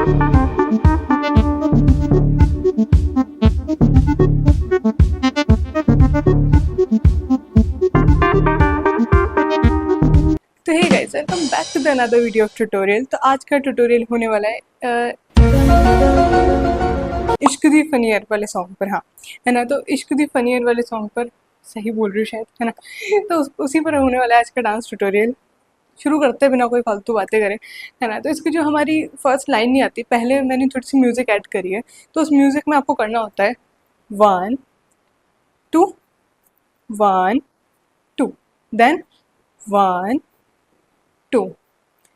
तो hey guys, welcome back to the another video of tutorial. तो आज का ट्यूटोरियल होने वाला है इश्क दी फनियर वाले सॉन्ग पर। हाँ, है ना। तो इश्क दी फनियर वाले सॉन्ग पर, सही बोल रही हूँ शायद, है ना। तो उसी पर होने वाला है आज का डांस ट्यूटोरियल। शुरू करते हैं बिना कोई फालतू बातें करें, है ना। तो इसकी जो हमारी फर्स्ट लाइन नहीं आती, पहले मैंने थोड़ी सी म्यूज़िक ऐड करी है। तो उस म्यूज़िक में आपको करना होता है 1 2 1 2, देन 1 2।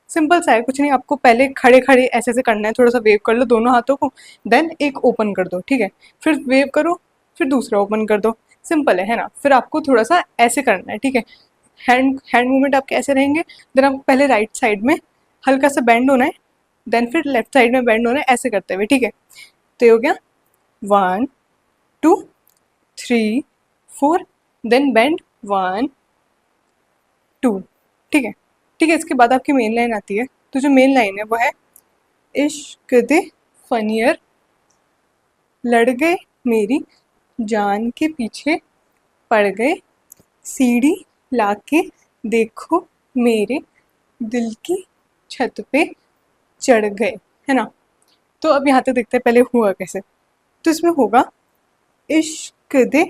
सिंपल सा है, कुछ नहीं। आपको पहले खड़े खड़े ऐसे ऐसे करना है, थोड़ा सा वेव कर लो दोनों हाथों को, देन एक ओपन कर दो, ठीक है। फिर वेव करो, फिर दूसरा ओपन कर दो। सिंपल है ना। फिर आपको थोड़ा सा ऐसे करना है, ठीक है। हैंड हैंड मूवमेंट आपके ऐसे रहेंगे। देन आपको पहले राइट साइड में हल्का सा बेंड होना है, देन फिर लेफ्ट साइड में बेंड होना है, ऐसे करते हुए, ठीक है। तो ये हो गया 1 2 3 4, देन बेंड 1 2, ठीक है। ठीक है, इसके बाद आपकी मेन लाइन आती है। तो जो मेन लाइन है वो है इश्क दे फनियर, लड़ गए मेरी जान के पीछे पड़ गए, सीढ़ी लाके देखो मेरे दिल की छत पे चढ़ गए, है ना। तो अब यहाँ तक देखते हैं पहले हुआ कैसे। तो इसमें होगा इश्क दे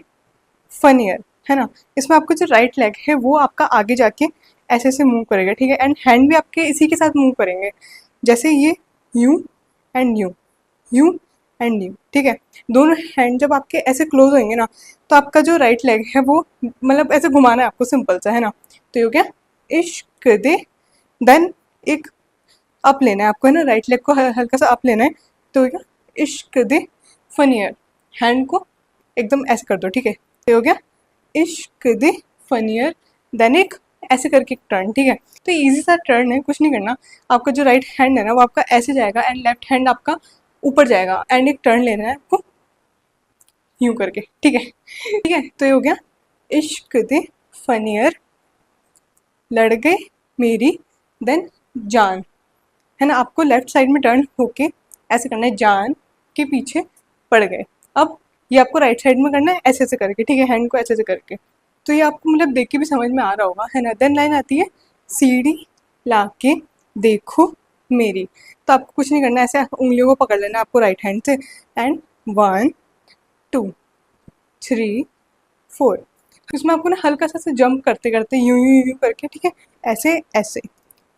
फनियर, है ना। इसमें आपका जो राइट लेग है वो आपका आगे जाके ऐसे ऐसे मूव करेगा, ठीक है। एंड हैंड भी आपके इसी के साथ मूव करेंगे, जैसे ये यूं एंड यूं, यूं एंड यूं, ठीक है। दोनों हैंड जब आपके ऐसे क्लोज होंगे ना, तो आपका जो राइट लेग है वो मतलब ऐसे घुमाना है आपको, सिंपल सा, है ना। तो ये हो गया इश्क दे, देन एक अप लेना है आपको, है ना। राइट लेग को हल्का सा अप लेना है। तो हो गया इश्क दे फनियर, हैंड को एकदम ऐसे कर दो, ठीक है। तो हो गया इश्क दे फनियर, देन एक ऐसे करके एक टर्न, ठीक है। तो इजी सा टर्न है, कुछ नहीं करना। आपका जो राइट हैंड है ना वो आपका ऐसे जाएगा एंड लेफ्ट हैंड आपका ऊपर जाएगा, एंड एक टर्न लेना है आपको यूं करके, ठीक है। ठीक है, तो ये हो गया इश्क दे फनियर, लड़ गए मेरी देन जान, है ना। आपको लेफ्ट साइड में टर्न होके ऐसे करना है, जान के पीछे पड़ गए। अब ये आपको राइट साइड में करना है ऐसे ऐसे करके, ठीक है। हैंड को ऐसे ऐसे करके। तो ये आपको मतलब देख के भी समझ में आ रहा होगा, है ना। देन लाइन आती है सीढ़ी लाके देखो मेरी। तो आपको कुछ नहीं करना, ऐसे उंगलियों को पकड़ लेना आपको राइट हैंड से, एंड 1 2 3 4। तो इसमें आपको ना हल्का सा से जंप करते करते यूं यूं यूं करके, ठीक है, ऐसे ऐसे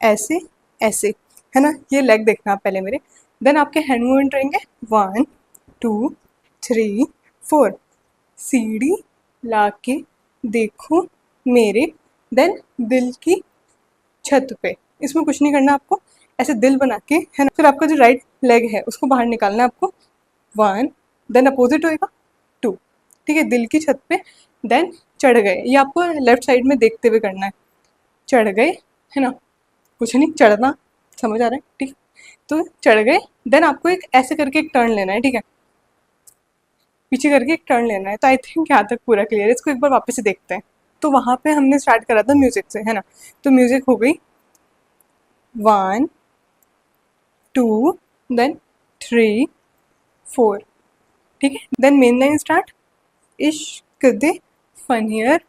ऐसे ऐसे, है ना। ये लेग देखना आप पहले मेरे, देन आपके हैंड मूवमेंट रहेंगे 1 2 3 4, सीढ़ी लाके देखो मेरे, देन दिल की छत पे। इसमें कुछ नहीं करना आपको, ऐसे दिल बना के, है ना। फिर आपका जो राइट लेग है उसको बाहर निकालना है आपको, 1, देन अपोजिट होएगा 2, ठीक है, दिल की छत पे, देन चढ़ गए। ये आपको लेफ्ट साइड में देखते हुए करना है, चढ़ गए, है ना। कुछ नहीं, चढ़ना समझ आ रहा है, ठीक। तो चढ़ गए, देन आपको एक ऐसे करके एक टर्न लेना है, ठीक है। पीछे करके एक टर्न लेना है। तो आई थिंक यहाँ तक पूरा क्लियर है। इसको एक बार वापस से देखते हैं। तो वहाँ पे हमने स्टार्ट करा था म्यूजिक से, है ना। तो म्यूजिक हो गई 1 2, देन 3 4, ठीक है। देन मेन लाइन स्टार्ट, इश्क दे फनियर,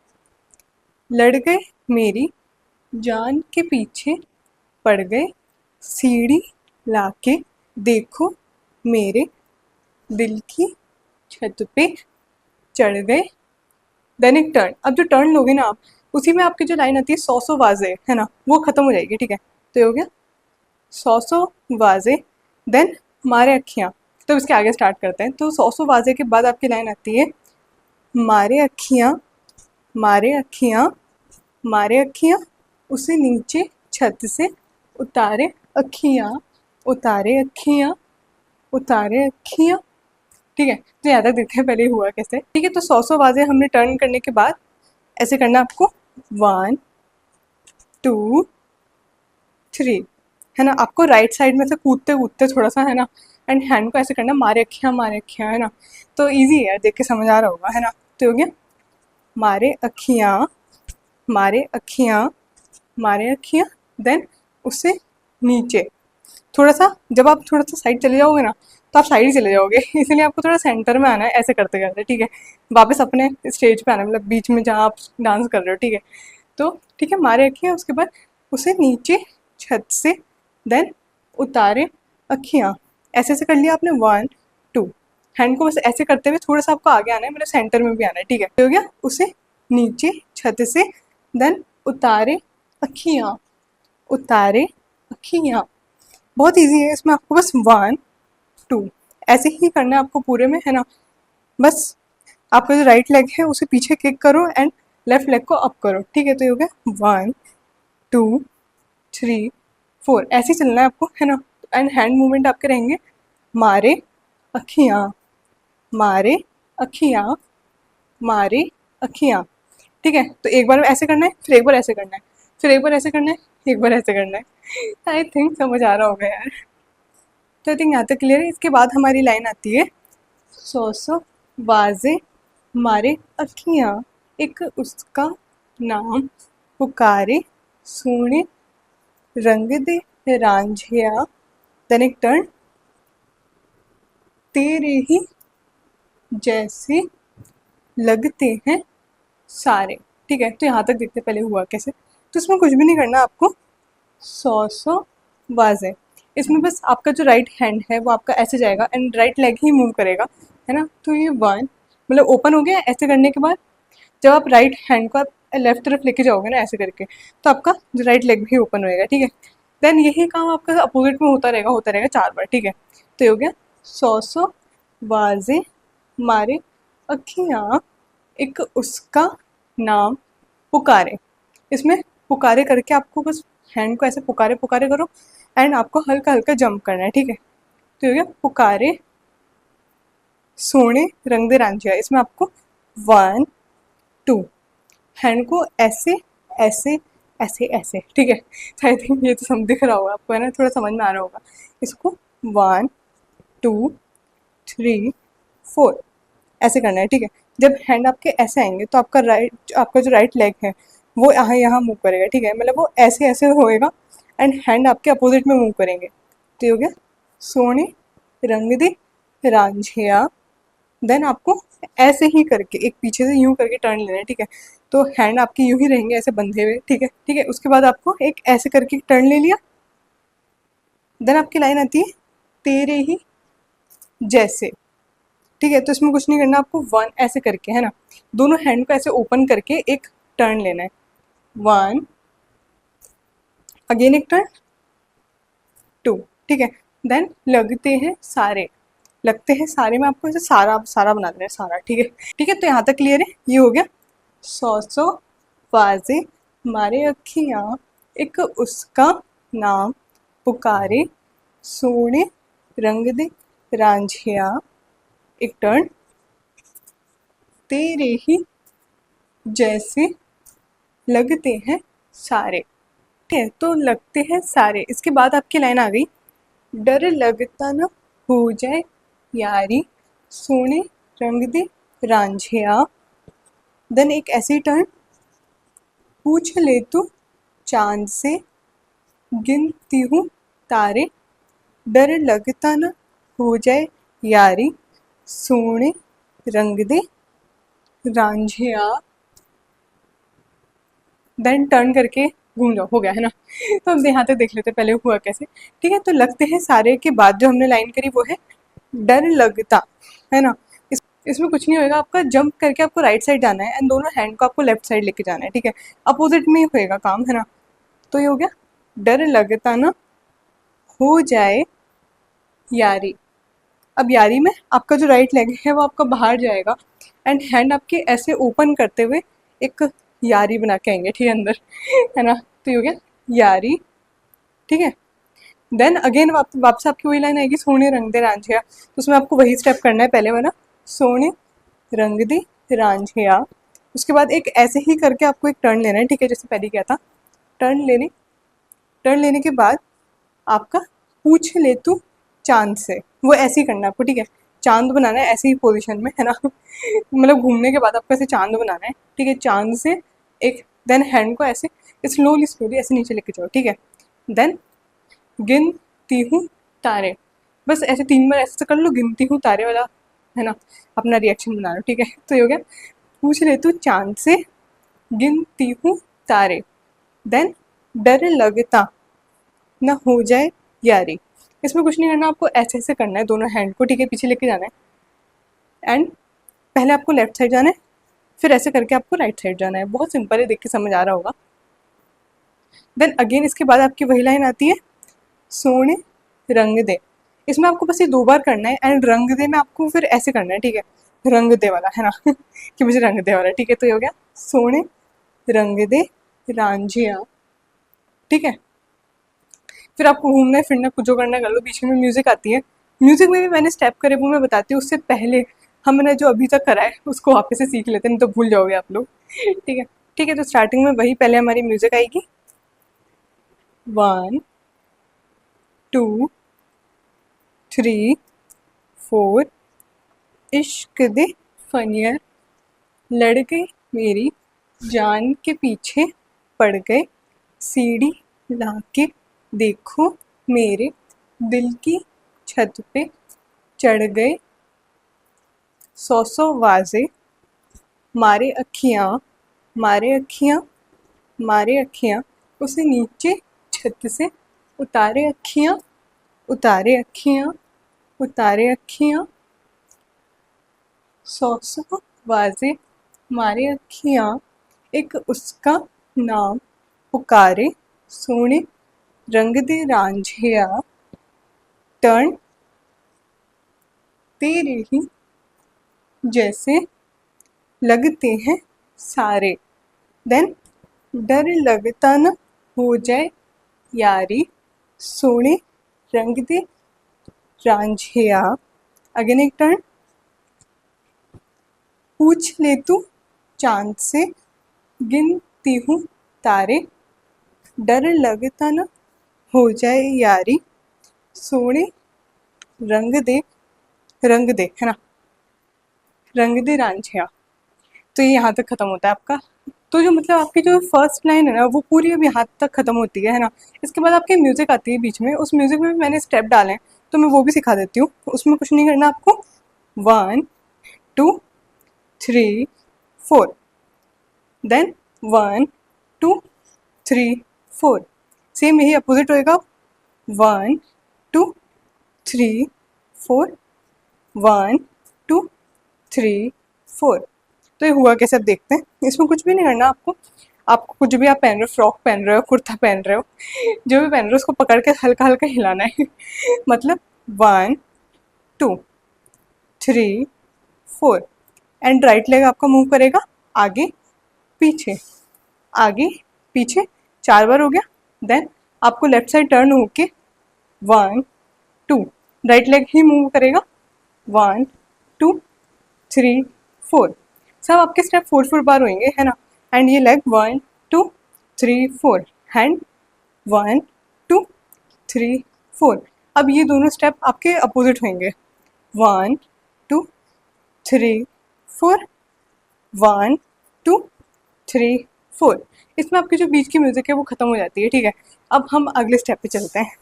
लड़ गए मेरी जान के पीछे पड़ गए, सीढ़ी लाके देखो मेरे दिल की छत पे चढ़ गए, देन एक टर्न। अब जो टर्न लोगे ना आप, उसी में आपकी जो लाइन आती है 100 वाजे, है ना, वो खत्म हो जाएगी, ठीक है। तो ये हो गया 100 वाजे, देन मारे अखियाँ। तो इसके आगे स्टार्ट करते हैं। तो 100 वाजे के बाद आपकी लाइन आती है मारे अखियाँ, मारे अखियाँ, मारे अखियाँ, उसे नीचे छत से उतारे अखियाँ, उतारे अखियाँ, उतारे अखियाँ, ठीक है। तो यहाँ तक देखते हैं पहले हुआ कैसे, ठीक है। तो 100 वाजे हमने टर्न करने के बाद ऐसे करना आपको 1 2 3, है ना। आपको राइट साइड में से कूदते कूदते थोड़ा सा, है ना, एंड हैंड को ऐसे करना, मारे अखियाँ, है ना। तो ईजी है, देख के समझ आ रहा होगा, है ना। तो हो गया मारे अखियाँ, मारे अखियाँ, मारे अखियाँ, देन उससे नीचे, थोड़ा सा, जब आप थोड़ा सा साइड चले जाओगे ना तो आप साइड ही चले जाओगे इसलिए आपको थोड़ा सेंटर में आना है ऐसे करते करते, ठीक है। वापस अपने स्टेज पे आना है, मतलब बीच में जहाँ आप डांस कर रहे हो, ठीक है। तो ठीक है, मारे रखिए, उसके बाद उसे नीचे छत से, देन उतारे अखियाँ, ऐसे ऐसे कर लिया आपने, 1 2। हैंड को बस ऐसे करते हुए थोड़ा सा आपको आगे आना है, मतलब सेंटर में भी आना है, ठीक है। हो गया, उसे नीचे छत से, देन उतारे अखियाँ, उतारे अखियाँ। बहुत इजी है, इसमें आपको बस 1 2 ऐसे ही करना है आपको पूरे में, है ना। बस आपका जो राइट लेग है उसे पीछे किक करो एंड लेफ्ट लेग को अप करो, ठीक है। तो ये हो गया 1 2 3 4, ऐसे ही चलना है आपको, है ना। एंड हैंड मूवमेंट आपके रहेंगे, मारे अखियाँ, मारे अखियाँ, मारे अखियाँ, ठीक है। तो एक बार ऐसे करना है, फिर एक बार ऐसे करना है, फिर एक बार ऐसे करना है, एक बार ऐसे करना है। आई थिंक समझ आ रहा होगा यार। तो आई थिंक यहाँ तक क्लियर है। इसके बाद हमारी लाइन आती है, सौ वाजे मारे अखियाँ, एक उसका नाम पुकारे, सोने रंग दे रांझिया, देन एक टर्न, तेरे ही जैसे लगते हैं सारे, ठीक है। तो यहाँ तक देखते पहले हुआ कैसे। तो इसमें कुछ भी नहीं करना आपको, सौ वाजे, इसमें बस आपका जो राइट हैंड है वो आपका ऐसे जाएगा and right leg he move करेगा, है ना। तो ये 1 मतलब ओपन हो गया। ऐसे करने के बाद जब आप राइट हैंड को आप लेफ्ट तरफ लेके जाओगे ना ऐसे करके, तो आपका जो राइट लेग भी ओपन होएगा, ठीक है। देन यही काम आपका अपोजिट में होता रहेगा 4 बार, ठीक है। तो ये हो गया, सौ वाजे मारे अखियाँ, एक उसका नाम पुकारे। इसमें पुकारे करके आपको बस हैंड को ऐसे पुकारे पुकारे करो एंड आपको हल्का हल्का जंप करना है, ठीक है। तो हो गया, पुकारे सोने रंग दे रांझिया। इसमें आपको 1 2 हैंड को ऐसे ऐसे ऐसे ऐसे, ठीक है। तो आई थिंक ये तो सब दिख रहा होगा आपको, है ना, थोड़ा समझ में आ रहा होगा। इसको 1 2 3 4 ऐसे करना है, ठीक है। जब हैंड आपके ऐसे आएंगे तो आपका जो राइट लेग है वो यहाँ यहाँ मूव करेगा, ठीक है। मतलब वो ऐसे ऐसे होएगा एंड हैंड आपके अपोजिट में मूव करेंगे। तो ये हो गया, सोने रंग दे रांझिया। देन आपको ऐसे ही करके एक पीछे से यूं करके टर्न लेना है, ठीक है। तो हैंड आपके यूं ही रहेंगे ऐसे बंधे हुए, ठीक है, ठीक है। उसके बाद आपको एक ऐसे करके टर्न ले लिया, देन आपकी लाइन आती है, तेरे ही जैसे, ठीक है। तो इसमें कुछ नहीं करना आपको, 1 ऐसे करके, है ना, दोनों हैंड को ऐसे ओपन करके एक टर्न लेना है, 1 अगेन एक टर्न, 2, ठीक है। देन लगते हैं सारे, लगते हैं सारे में आपको ऐसे सारा सारा बना देना है, सारा, ठीक है, ठीक है। तो यहाँ तक क्लियर है, ये हो गया, सौ वाजे मारे अखियाँ, एक उसका नाम पुकारे, सोने रंग दे रांझिया, एक टर्न, तेरे ही जैसे लगते हैं सारे, ठीक है। तो लगते हैं सारे, इसके बाद आपकी लाइन आ गई, डर लगता न हो जाए यारी, सोने रंग दे रांझिया। देन एक ऐसी टर्न, पूछ ले तू चांद से, गिनती हूँ तारे, डर लगता न हो जाए यारी, सोने रंग दे रांझिया। देन टर्न करके घूम जाओ, हो गया, है ना। तो हम यहाँ तक देख लेते पहले हुआ कैसे, ठीक है। तो लगते हैं सारे के बाद जो हमने लाइन करी वो है, डर लगता, है ना। इसमें कुछ नहीं होएगा, आपका जंप करके आपको राइट साइड जाना है एंड दोनों हैंड को आपको लेफ्ट साइड लेके जाना है, ठीक है। अपोजिट में ही होएगा काम, है ना। तो ये हो गया, डर लगता ना हो जाए यारी। अब यारी में आपका जो राइट लेग है वो आपका बाहर जाएगा एंड हैंड आपके ऐसे ओपन करते हुए एक यारी बना के आएंगे, ठीक है, अंदर, है ना। तो ये हो गया यारी, ठीक है। देन अगेन वापस आपकी वही लाइन आएगी, सोने रंग दे रांझिया। तो उसमें आपको वही स्टेप करना है पहले वाला, सोने रंग दे रांझिया। उसके बाद एक ऐसे ही करके आपको एक टर्न लेना है, ठीक है, जैसे पहले किया था। टर्न लेने के बाद आपका पूछ ले तू चांद से, वो ऐसे ही करना है आपको, ठीक है। चांद बनाना है ऐसे ही पोजीशन में, है ना। मतलब घूमने के बाद आपको ऐसे चांद बनाना है, ठीक है। चांद से एक, देन हैंड को ऐसे स्लोली स्लोली ऐसे नीचे लेके जाओ, ठीक है। देन गिनती हूँ तारे। बस ऐसे 3 बार ऐसे कर लो, गिनती हूँ तारे वाला, है ना, अपना रिएक्शन बना लो, ठीक है। तो ये हो गया, पूछ ले तू चांद से, गिनती हूँ तारे, देन डर लगता ना हो जाए यारी। इसमें कुछ नहीं करना, आपको ऐसे ऐसे करना है दोनों हैंड को, ठीक है, पीछे लेके जाना है। एंड पहले आपको लेफ्ट साइड जाना है, फिर ऐसे करके आपको राइट साइड जाना है। बहुत सिंपल है, देख के समझ आ रहा होगा। देन अगेन इसके बाद आपकी वही लाइन आती है, सोने रंग दे। इसमें आपको बस ये 2 बार करना है। एंड रंग दे में आपको फिर ऐसे करना है, ठीक है, रंग दे वाला, है ना कि मुझे रंग दे वाला, ठीक है। तो ये हो गया, सोने रंग दे रांझिया, ठीक है। फिर आपको घूमना है फिरना कुछ जो करना है कर लो। बीच में म्यूजिक आती है, म्यूजिक में भी मैंने स्टेप करे वो मैं बताती हूँ। उससे पहले हमने जो अभी तक करा है उसको वापस से सीख लेते हैं, नहीं तो भूल जाओगे आप लोग, ठीक है। ठीक है, तो स्टार्टिंग में वही पहले हमारी म्यूजिक आएगी, 1 2 3 4, इश्क दे फनियर, लड़ गई मेरी जान के पीछे पड़ गए, सीढ़ी लाके देखो मेरे दिल की छत पे चढ़ गए, 100 वाजे मारे अखियाँ, मारे अखियाँ, मारे अखियाँ, उसे नीचे छत से उतारे अखियाँ, उतारे अखियाँ, उतारे अखियाँ, 100 वाजे मारे अखियाँ, एक उसका नाम पुकारे, सोने रंग दे रांझिया, टर्न तेरे ही जैसे लगते हैं सारे, देन डर लगता न हो जाए यारी, सोने रंग दे रांझिया। अगेन एक टर्न, पूछ ले तू चांद से, गिनती हूँ तारे, डर लगता न हो जाए यारी, सोने रंग दे, है ना, रंग दे रांझिया। तो ये यहाँ तक खत्म होता है आपका। तो जो मतलब आपकी जो फर्स्ट लाइन है ना वो पूरी अब यहाँ तक खत्म होती है ना। इसके बाद आपकी म्यूजिक आती है बीच में, उस म्यूजिक में भी मैंने स्टेप डाले हैं तो मैं वो भी सिखा देती हूँ। उसमें कुछ नहीं करना आपको, 1 2 3 4, देन 1 2 3 4, सेम यही अपोजिट होएगा, 1 2 3 4, 1 2 3 4। तो ये हुआ कैसे, अब देखते हैं। इसमें कुछ भी नहीं करना आपको, आपको कुछ भी आप पहन रहे हो, फ्रॉक पहन रहे हो, कुर्ता पहन रहे हो, जो भी पहन रहे हो उसको पकड़ के हल्का हल्का हिलाना है मतलब 1 2 3 4, एंड राइट लेग आपका मूव करेगा आगे पीछे, आगे पीछे, 4 बार हो गया। देन आपको लेफ्ट साइड टर्न होके 1 2, राइट लेग ही मूव करेगा, 1 2 3 4, सब आपके स्टेप 4 बार होंगे, है ना। एंड ये लेग 1 2 3 4, हैंड 1 2 3 4। अब ये दोनों स्टेप आपके अपोजिट होंगे, 1 2 3 4, 1 2 3 4। इसमें आपकी जो बीच की म्यूजिक है वो खत्म हो जाती है, ठीक है। अब हम अगले स्टेप पे चलते हैं।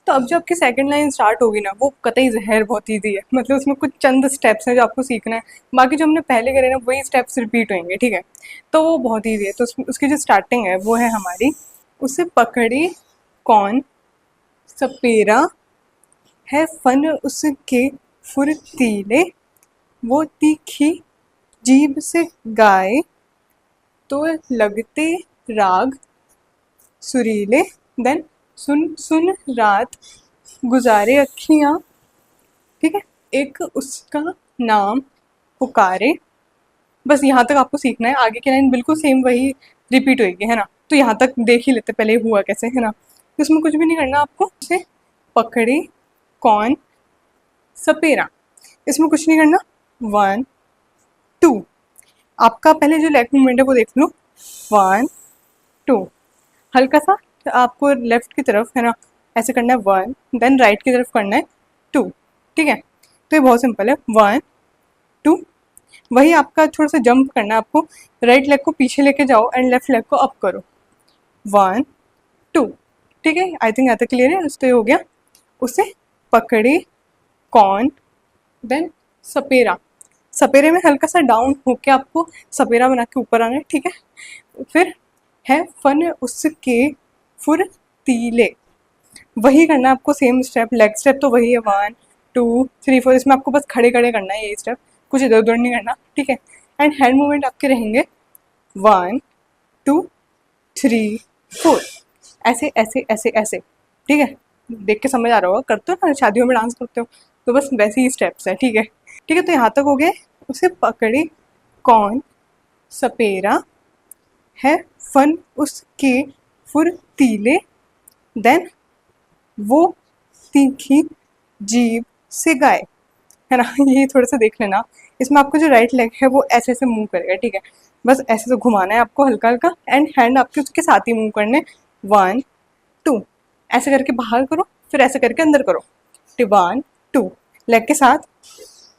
तो अब जो आपकी सेकंड लाइन स्टार्ट होगी ना वो कतई जहर बहुत ईजी है, मतलब उसमें कुछ चंद स्टेप्स हैं जो आपको सीखना है, बाकी जो हमने पहले करे ना वही स्टेप्स रिपीट होंगे, ठीक है। तो वो बहुत ईजी है। तो उसकी जो स्टार्टिंग है वो है हमारी, उसे पकड़े कौन सपेरा, है फन उसके फुर्तीले, वो तीखी जीभ से गाए, तो लगते राग सुरीले, देन सुन सुन रात गुजारे अखियाँ, ठीक है, एक उसका नाम पुकारे। बस यहाँ तक आपको सीखना है, आगे की लाइन बिल्कुल सेम वही रिपीट होएगी, है ना। तो यहाँ तक देख ही लेते पहले हुआ कैसे, है ना। तो इसमें कुछ भी नहीं करना आपको, उसे पकड़े कौन सपेरा, इसमें कुछ नहीं करना, 1 2, आपका पहले जो लेग मूवमेंट है वो देख लो, 1 2, हल्का सा आपको लेफ्ट की तरफ, है ना, ऐसे करना है 1, देन राइट की तरफ करना है 2, ठीक है। तो ये बहुत सिंपल है, 1 2, वही आपका थोड़ा सा जंप करना है आपको, राइट लेग को पीछे लेके जाओ एंड लेफ्ट लेग को अप करो, 1 2, ठीक है। आई थिंक यहाँ तक क्लियर है। तो ये हो गया, उसे पकड़े कौन, देन सपेरा। सपेरे में हल्का सा डाउन होके आपको सपेरा बना के ऊपर आना है, ठीक है। फिर है फन उसके फुर्तीले, वही करना है आपको, सेम स्टेप, लेग स्टेप तो वही है, 1 2 3 4, इसमें आपको बस खड़े खड़े करना है ये स्टेप, कुछ इधर उधर नहीं करना, ठीक है। एंड हैंड मूवमेंट आपके रहेंगे 1 2 3 4, ऐसे ऐसे ऐसे ऐसे, ठीक है। देख के समझ आ रहा होगा, करते हो ना शादियों में डांस करते हो, तो बस वैसे ही स्टेप्स है, ठीक है। ठीक है, तो यहाँ तक हो गए। उसे पकड़े कौन सपेरा, है फन उसके फुर्तीले, देन वो तीखी जीभ से गाए, है ना। ये थोड़ा सा देख लेना, इसमें आपको जो राइट लेग है वो ऐसे ऐसे मूव करेगा, ठीक है। बस ऐसे से घुमाना है आपको हल्का हल्का, एंड हैंड आपके उसके साथ ही मूव करने, 1 2, ऐसे करके बाहर करो, फिर ऐसे करके अंदर करो, 1 2, लेग के साथ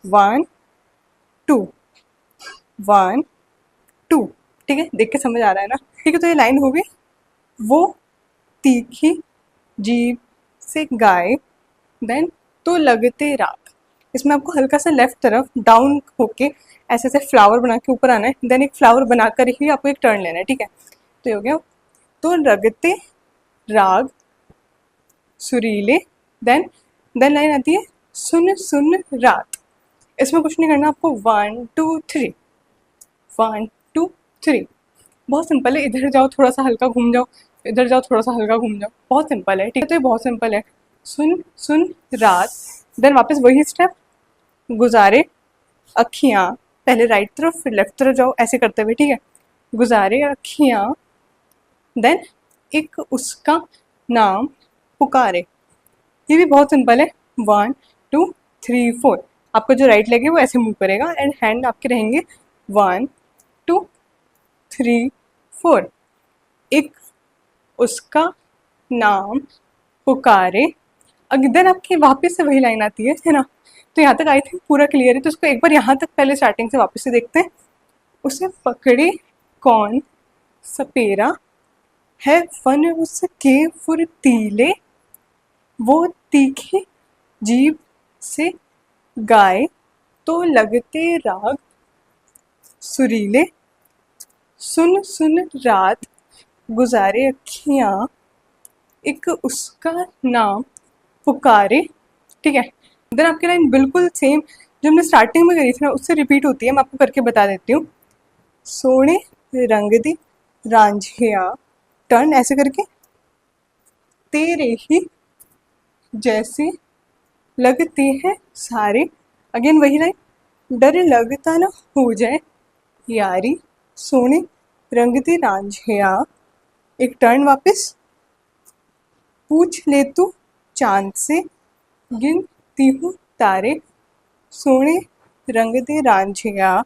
1 2 1 2, ठीक है। देख के समझ आ रहा है ना, ठीक है। तो ये लाइन हो गई, वो तीखी जीभ से गाए, देन तो लगते राग। इसमें आपको हल्का सा लेफ्ट तरफ डाउन होके ऐसे ऐसे फ्लावर बना के ऊपर आना है, देन एक फ्लावर बनाकर ही आपको एक टर्न लेना है, ठीक है। तो ये हो गया, तो लगते राग सुरीले, देन देन लाइन आती है सुन सुन रात। इसमें कुछ नहीं करना आपको, 1 2 3 1 2 3, बहुत सिंपल है। इधर जाओ थोड़ा सा हल्का घूम जाओ, इधर जाओ थोड़ा सा हल्का घूम जाओ, बहुत सिंपल है, ठीक है। तो ये बहुत सिंपल है, सुन सुन रात, देन वापस वही स्टेप, गुजारे अखियाँ, पहले राइट तरफ फिर लेफ्ट तरफ जाओ ऐसे करते हुए, ठीक है। गुजारे अखियाँ, देन एक उसका नाम पुकारे, ये भी बहुत सिंपल है, 1 2 3 4। आपका जो राइट लेग है वो ऐसे मूव करेगा, एंड हैंड आपके रहेंगे 1 2 3 4, एक उसका नाम पुकारे। अगर आपकी वापस से वही लाइन आती है ना। तो यहाँ तक आई थिंक पूरा क्लियर है, तो उसको एक बार यहाँ तक पहले स्टार्टिंग से वापस से देखते हैं। उसे पकड़े कौन सपेरा, है फन उसके फुर्तीले, वो तीखे जीभ से गाए, तो लगते राग सुरीले, सुन सुन रात गुजारे अखियाँ, एक उसका नाम पुकारे, ठीक है। देन आपकी लाइन बिल्कुल सेम जो हमने स्टार्टिंग में करी थी ना, उससे रिपीट होती है। मैं आपको करके बता देती हूँ, सोने रंग दी रांझिया, टर्न ऐसे करके, तेरे ही जैसे लगते हैं सारे, अगेन वही लाइन, डर लगता ना हो जाए यारी, सोने रंग दी रांझिया, एक टर्न वापस, पूछ ले तू चांद से, गिनती हूँ तारे, सोने रंग दे रांझिया,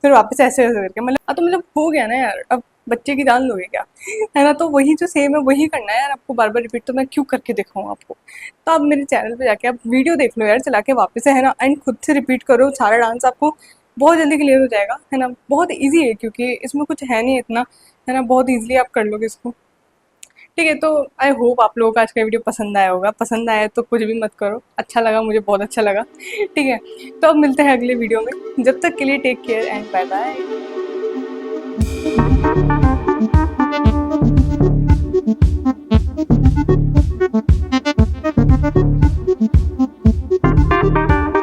फिर वापस ऐसे ऐसे करके, मतलब तो मतलब हो गया ना यार, अब बच्चे की जान लोगे क्या, है ना। तो वही जो सेम है वही करना है यार आपको, बार बार रिपीट तो मैं क्यों करके दिखाऊँ आपको। तो आप मेरे चैनल पे जाके आप वीडियो देख लो यार चला के वापस से, है ना। एंड खुद से रिपीट करो सारा डांस, आपको बहुत जल्दी क्लियर हो जाएगा, है ना। बहुत ईजी है क्योंकि इसमें कुछ है नहीं इतना, है ना। बहुत ईजिली आप कर लोगे इसको, ठीक है। तो आई होप आप लोगों को आज का वीडियो पसंद आया होगा। पसंद आया तो कुछ भी मत करो, अच्छा लगा, मुझे बहुत अच्छा लगा, ठीक है। तो अब मिलते हैं अगले वीडियो में, जब तक के लिए take care and bye bye.